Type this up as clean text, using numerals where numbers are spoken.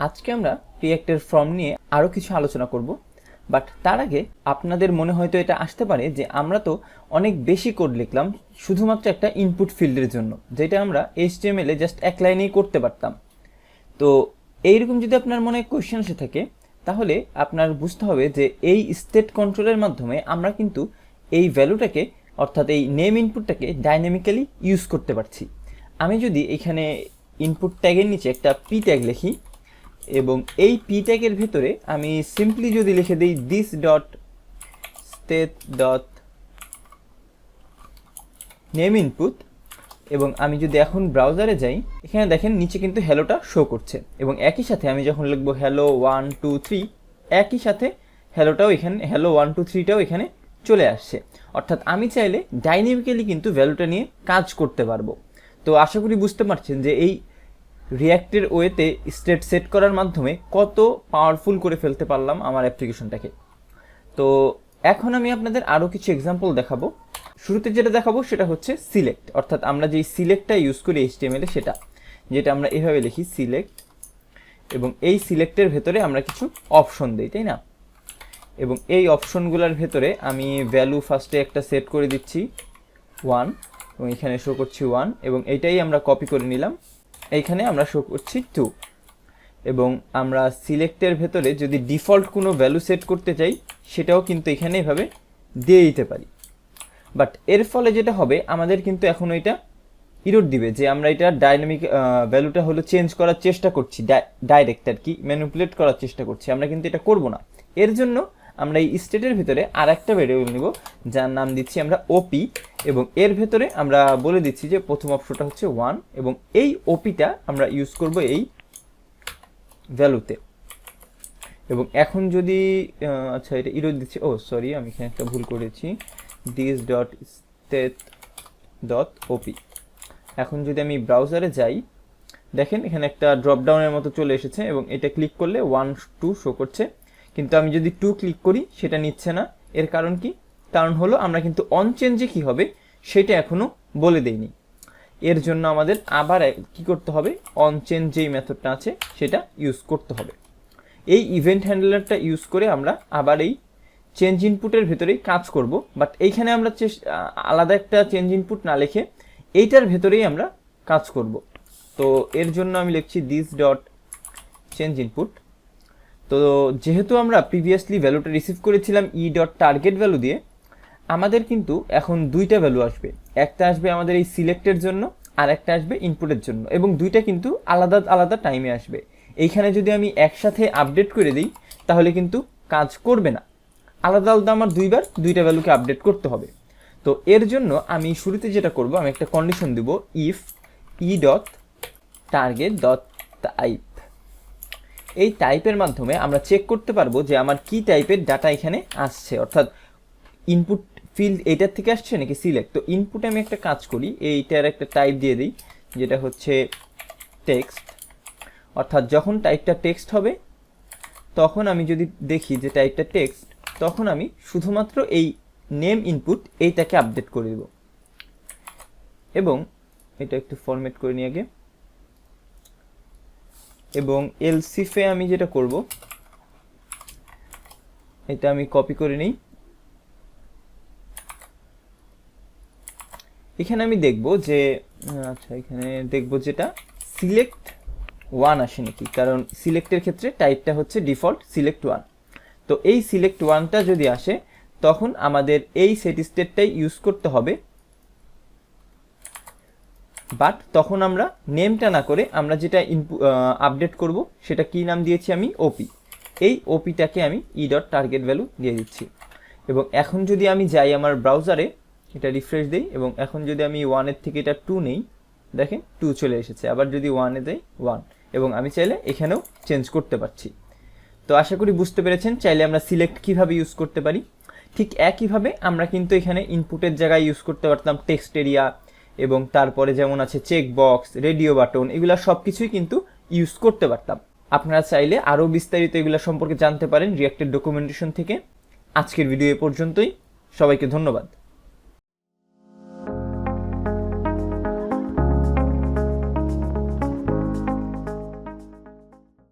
আজকে আমরা রিঅ্যাক্টের ফর্ম নিয়ে আরও কিছু আলোচনা করব, বাট তার আগে আপনাদের মনে হয়তো এটা আসতে পারে যে আমরা তো অনেক বেশি কোড লিখলাম শুধুমাত্র একটা ইনপুট ফিল্ডের জন্য, যেটা আমরা HTML এ জাস্ট এক লাইনেই করতে পারতাম। তো এইরকম যদি আপনার মনে কোয়েশ্চেন এসে থাকে, তাহলে আপনার বুঝতে হবে যে এই স্টেট কন্ট্রোলের মাধ্যমে আমরা কিন্তু এই ভ্যালুটাকে, অর্থাৎ এই নেম ইনপুটটাকে ডাইনামিক্যালি ইউজ করতে পারছি। আমি যদি এখানে ইনপুট ট্যাগের নিচে একটা পি ট্যাগ লিখি এবং এই পি ট্যাগের ভেতরে আমি সিম্পলি যদি লিখে দিই this dot state dot name input, এবং আমি যদি এখন ব্রাউজারে যাই, এখানে দেখেন নিচে কিন্তু হ্যালোটা শো করছে, এবং একই সাথে আমি যখন লিখবো হ্যালো 1 2 3, একই সাথে হ্যালোটাও এখানে, হ্যালো 1 2 3টাও এখানে চলে আসছে। অর্থাৎ আমি চাইলে ডাইনামিক্যালি কিন্তু ভ্যালুটা নিয়ে কাজ করতে পারবো। তো আশা করি বুঝতে পারছেন যে এই রিঅ্যাক্টের ওয়েতে স্টেট সেট করার মাধ্যমে কত পাওয়ারফুল করে ফেলতে পারলাম আমার অ্যাপ্লিকেশনটাকে। তো এখন আমি আপনাদের আরও কিছু এক্সাম্পল দেখাবো। শুরুতে যেটা দেখাবো সেটা হচ্ছে সিলেক্ট, অর্থাৎ আমরা যেই সিলেক্টটা ইউজ করি HTML এ, সেটা যেটা আমরা এভাবে লিখি সিলেক্ট, এবং এই সিলেক্টের ভেতরে আমরা কিছু অপশন দিই, তাই না? এবং এই অপশনগুলোর ভেতরে আমি ভ্যালু ফার্স্টে একটা সেট করে দিচ্ছি 1, এবং এখানে শো করছি 1, এবং এইটাই আমরা কপি করে নিলাম, এইখানে আমরা শো করছি 2। এবং আমরা সিলেক্টের ভেতরে যদি ডিফল্ট কোনো ভ্যালু সেট করতে চাই, সেটাও কিন্তু এখানে এভাবে দিয়ে দিতে পারি। বাট এর ফলে যেটা হবে, আমাদের কিন্তু এখন এটা ইরর দিবে যে আমরা এটা ডাইনামিক ভ্যালুটা হলো চেঞ্জ করার চেষ্টা করছি, ডাইরেক্ট আর কি ম্যানিপুলেট করার চেষ্টা করছি, আমরা কিন্তু এটা করব না। এর জন্য আমরা এই স্টেটের ভিতরে আর একটা ভেরিয়েবল নিব, যার নাম দিচ্ছি আমরা ওপি, এবং এর ভেতরে আমরা বলে দিচ্ছি যে প্রথম অপশনটা হচ্ছে 1, এবং এই ওপিটা আমরা ইউজ করব এই ভ্যালুতে। এবং এখন যদি আচ্ছা, এটা ইরর দিচ্ছি, ও সরি, আমি এখানে একটা ভুল করেছি, দিস ডট স্টেট ডট ওপি। এখন যদি আমি ব্রাউজারে যাই, দেখেন এখানে একটা ড্রপডাউনের মতো চলে এসেছে, এবং এটা ক্লিক করলে 1 2 শো করছে, কিন্তু আমি যদি 2 ক্লিক করি সেটা নিচ্ছে না। এর কারণ কি? কারণ হলো আমরা কিন্তু অন চেঞ্জে কী হবে সেটা এখনও বলে দেইনি। এর জন্য আমাদের আবার কি করতে হবে, অন চেঞ্জ যেই মেথডটা আছে সেটা ইউজ করতে হবে। এই ইভেন্ট হ্যান্ডলারটা ইউজ করে আমরা আবার এই চেঞ্জ ইনপুটের ভেতরেই কাজ করব, বাট এইখানে আমরা আলাদা একটা চেঞ্জ ইনপুট না লিখে এইটার ভেতরেই আমরা কাজ করব। তো এর জন্য আমি লিখছি দিস ডট চেঞ্জ ইনপুট। তো যেহেতু আমরা প্রিভিয়াসলি ভ্যালুটা রিসিভ করেছিলাম ই ডট টার্গেট ভ্যালু দিয়ে, আমাদের কিন্তু এখন দুইটা ভ্যালু আসবে, একটা আসবে আমাদের এই সিলেক্টের জন্য আর একটা আসবে ইনপুটের জন্য, এবং দুইটা কিন্তু আলাদা আলাদা টাইমে আসবে। এইখানে যদি আমি একসাথে আপডেট করে দিই তাহলে কিন্তু কাজ করবে না, আলাদা আলাদা আমার দুইবার দুইটা ভ্যালুকে আপডেট করতে হবে। তো এর জন্য আমি শুরুতে যেটা করব, আমি একটা কন্ডিশন দেব, if e dot target dot type. এই টাইপের মাধ্যমে আমরা চেক করতে পারবো যে আমার কি টাইপের ডাটা এখানে আসছে, অর্থাৎ ইনপুট ফিল্ড এইটার থেকে আসছে নাকি সিলেক্ট। তো ইনপুটে আমি একটা কাজ করি, এইটার একটা টাইপ দিয়ে দিই যেটা হচ্ছে টেক্সট, অর্থাৎ যখন টাইপটা টেক্সট হবে তখন আমি যদি দেখি যে টাইপটা টেক্সট, তখন আমি শুধুমাত্র এই নেম ইনপুট এইটাকে আপডেট করে দেব। এবং এটা একটু ফরম্যাট করে নিই আগে, এবং এলসিফে আমি যেটা করব, এটা আমি কপি করে নিই। এখানে আমি দেখব যে আচ্ছা, এখানে দেখব যেটা সিলেক্ট 1 আসে নাকি, কারণ সিলেক্টের ক্ষেত্রে টাইপটা হচ্ছে ডিফল্ট সিলেক্ট 1। তো এই সিলেক্ট 1টা যদি আসে তখন আমাদের এই সেট স্টেটটাই ইউজ করতে হবে, বাট তখন আমরা নেমটা না করে আমরা যেটা আপডেট করব সেটা কি নাম দিয়েছি আমি, ওপি। এই ওপিটাকে আমি ই ডট টার্গেট ভ্যালু দিয়ে দিচ্ছি। এবং এখন যদি আমি যাই আমার ব্রাউজারে, এটা রিফ্রেশ দিই, এবং এখন যদি আমি 1-এর থেকে এটা 2 নেই, দেখেন 2 চলে এসেছে। আবার যদি 1-এ দেই 1, এবং আমি চাইলে এখানেও চেঞ্জ করতে পারছি। তো আশা করি বুঝতে পেরেছেন চাইলে আমরা সিলেক্ট কিভাবে ইউজ করতে পারি। ঠিক একইভাবে আমরা কিন্তু এখানে ইনপুটের জায়গায় ইউজ করতে পারতাম টেক্সট এরিয়া, এবং তারপরে যেমন আছে চেক বক্স, রেডিও বাটন, এগুলা সব কিছুই কিন্তু ইউজ করতে পারতাম। আপনারা চাইলে আরও বিস্তারিত এগুলা সম্পর্কে জানতে পারেন রিঅ্যাক্টের ডকুমেন্টেশন থেকে। আজকের ভিডিও এ পর্যন্তই, সবাইকে ধন্যবাদ।